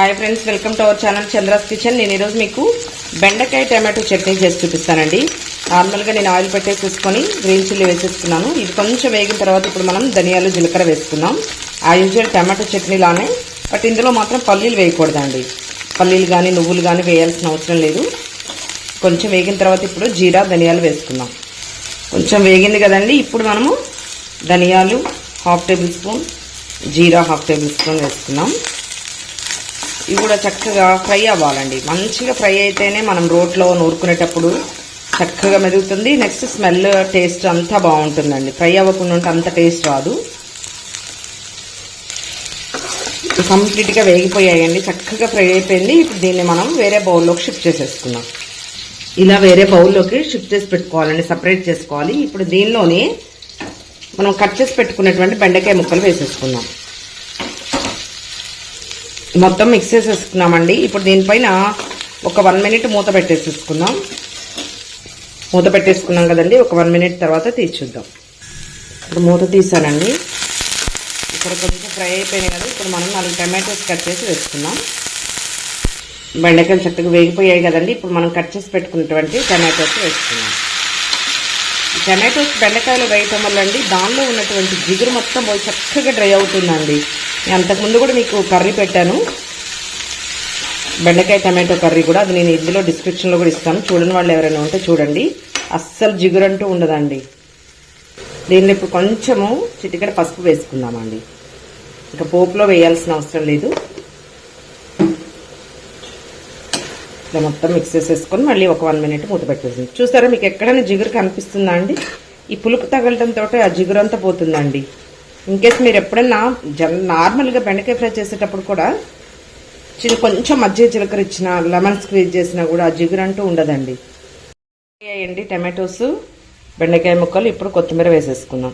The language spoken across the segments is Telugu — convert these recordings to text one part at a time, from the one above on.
Hi friends, welcome to our channel Chandra's kitchen. నేను ఈరోజు మీకు బెండకాయ టమాటో చట్నీ చేసి చూపిస్తానండి. నార్మల్గా నేను ఆయిల్ పెట్టేసేసుకొని గ్రీన్ చిల్లీ వేసేసుకున్నాను. ఇది కొంచెం వేగిన తర్వాత ఇప్పుడు మనం ధనియాలు జీలకర్ర వేసుకున్నాం. ఆ యూజువల్ టమాటో చట్నీలానే, బట్ ఇందులో మాత్రం పల్లీలు వేయకూడదండి. పల్లీలు కానీ నువ్వులు కానీ వేయాల్సిన అవసరం లేదు. కొంచెం వేగిన తర్వాత ఇప్పుడు జీరా ధనియాలు వేసుకుందాం. కొంచెం వేగింది కదండి. ఇప్పుడు మనము ధనియాలు 1/2 టేబుల్ స్పూన్, జీరా 1/2 టేబుల్ స్పూన్ వేసుకున్నాం. ఇవి కూడా చక్కగా ఫ్రై అవ్వాలండి. మంచిగా ఫ్రై అయితేనే మనం రోట్లో నూరుకునేటప్పుడు చక్కగా మెరుగుతుంది. నెక్స్ట్ స్మెల్ టేస్ట్ అంతా బాగుంటుందండి. ఫ్రై అవ్వకుండా ఉంటే అంత టేస్ట్ రాదు. కంప్లీట్గా వేగిపోయాయండి, చక్కగా ఫ్రై అయిపోయింది. ఇప్పుడు దీన్ని మనం వేరే బౌల్లోకి షిఫ్ట్ చేసేసుకున్నాం. ఇలా వేరే బౌల్లోకి షిఫ్ట్ చేసి పెట్టుకోవాలండి, సపరేట్ చేసుకోవాలి. ఇప్పుడు దీనిలోనే మనం కట్ చేసి పెట్టుకున్నటువంటి బెండకాయ ముక్కలు వేసేసుకున్నాం. మొత్తం మిక్స్ చేసేసుకున్నామండి. ఇప్పుడు దీనిపైన ఒక 1 మినిట్ మూత పెట్టేసేసుకుందాం. మూత పెట్టేసుకున్నాం కదండి. ఒక 1 మినిట్ తర్వాత తీసి చూద్దాం. ఇప్పుడు మూత తీసానండి. ఇక్కడ కొంచెం ఫ్రై అయిపోయినాయి కదా. ఇప్పుడు మనం 4 టమాటోస్ కట్ చేసి వేసుకున్నాం. బెండకాయలు చక్కగా వేగిపోయాయి కదండి. ఇప్పుడు మనం కట్ చేసి పెట్టుకున్నటువంటి టమాటోస్ వేసుకున్నాం. టమాటోస్ బెండకాయలు వేయటం వల్ల అండి దానిలో ఉన్నటువంటి జిగురు మొత్తం పోయి చక్కగా డ్రై అవుతుందండి. నేను అంతకుముందు కూడా మీకు కర్రీ పెట్టాను, బెండకాయ టమాటో కర్రీ కూడా. అది నేను ఇందులో డిస్క్రిప్షన్లో కూడా ఇస్తాను. చూడని వాళ్ళు ఎవరైనా ఉంటే చూడండి. అస్సలు జిగురు అంటూ ఉండదండి. దీనిలో ఇప్పుడు కొంచెము చిటికెడ పసుపు వేసుకుందామండి. ఇంకా పోపులో వేయాల్సిన అవసరం లేదు. ఇలా మొత్తం మిక్స్ చేసేసుకొని మళ్ళీ ఒక 1 మినిట్ మూత పెట్టేసింది. చూసారా, మీకు ఎక్కడైనా జిగురు కనిపిస్తుందా అండి? ఈ పులుపు తగలటంతో ఆ జిగురు అంతా పోతుందండి. ఇన్కేస్ మీరు ఎప్పుడైనా నార్మల్గా బెండకాయ ఫ్రై చేసేటప్పుడు కూడా కొంచెం మజ్జిగ జీలకర్ర ఇచ్చిన, లెమన్ స్క్వీజ్ చేసినా కూడా ఆ జిగురు అంటూ ఉండదండి. అండి టమాటోస్ బెండకాయ ముక్కలు. ఇప్పుడు కొత్తిమీర వేసేసుకుందాం.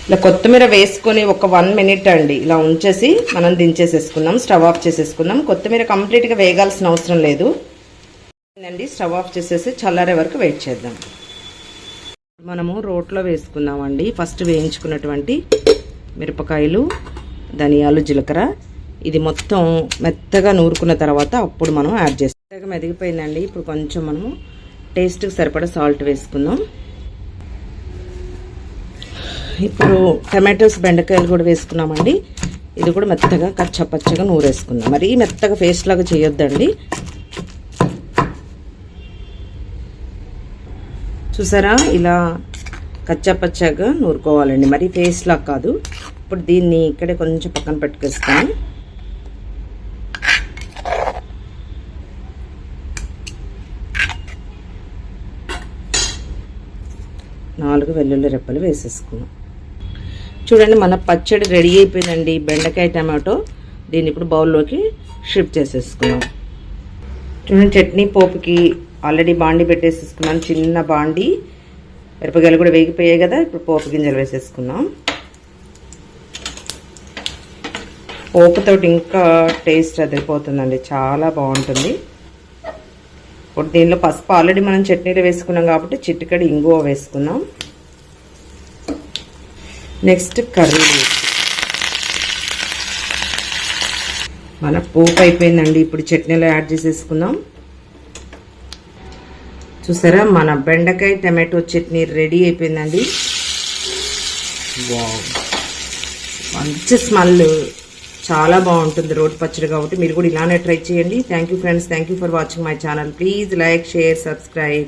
ఇలా కొత్తిమీర వేసుకొని ఒక 1 మినిట్ అండి ఇలా ఉంచేసి మనం దించేసేసుకుందాం. స్టవ్ ఆఫ్ చేసేసుకుందాం. కొత్తిమీర కంప్లీట్గా వేగాల్సిన అవసరం లేదు అండి. స్టవ్ ఆఫ్ చేసేసి చల్లారే వరకు వెయిట్ చేద్దాం. మనము రోట్లో వేసుకుందామండి. ఫస్ట్ వేయించుకున్నటువంటి మిరపకాయలు, ధనియాలు, జీలకర్ర ఇది మొత్తం మెత్తగా నూరుకున్న తర్వాత అప్పుడు మనం యాడ్ చేస్తాం. మెత్తగా మెదిగిపోయిందండి. ఇప్పుడు కొంచెం మనము టేస్ట్కి సరిపడా సాల్ట్ వేసుకుందాం. ఇప్పుడు టమాటోస్ బెండకాయలు కూడా వేసుకున్నామండి. ఇది కూడా మెత్తగా కచ్చపచ్చగా నూరేసుకుందాం. మరీ మెత్తగా పేస్ట్ లాగా చేయొద్దండి. చూసారా, ఇలా కచ్చపచ్చగా నూరుకోవాలండి, మరీ పేస్ట్ లాగా కాదు. ఇప్పుడు దీన్ని ఇక్కడే కొంచెం పక్కన పెట్టుకేస్తాను. నాలుగు వెల్లుల్లి రెప్పలు వేసేసుకున్నాం. చూడండి, మన పచ్చడి రెడీ అయిపోయిందండి. బెండకాయ టమాటో. దీన్ని ఇప్పుడు బౌల్లోకి షిఫ్ట్ చేసేసుకున్నాం. చూడండి, చట్నీ పోపుకి ఆల్రెడీ బాండి పెట్టేసేసుకున్నాను. చిన్న బాండి. మిరపకాయలు కూడా వేగిపోయాయి కదా. ఇప్పుడు పోపు గింజలు వేసేసుకున్నాం. పోపుతోటి ఇంకా టేస్ట్ అదిరిపోతుందండి, చాలా బాగుంటుంది. ఇప్పుడు దీనిలో పసుపు ఆల్రెడీ మనం చట్నీలో వేసుకున్నాం కాబట్టి చిటికెడు ఇంగువ వేసుకున్నాం. నెక్స్ట్ కర్రీ మన పోపు అయిపోయిందండి. ఇప్పుడు చట్నీలో యాడ్ చేసేసుకుందాం. చూసారా, మన బెండకాయ టమాటో చట్నీ రెడీ అయిపోయిందండి. వావ్, మంచి స్మెల్, చాలా బాగుంటుంది రోటి పచ్చడి కాబట్టి మీరు కూడా ఇలానే ట్రై చేయండి. Thank you friends. Thank you for watching my channel. Please like, share, subscribe.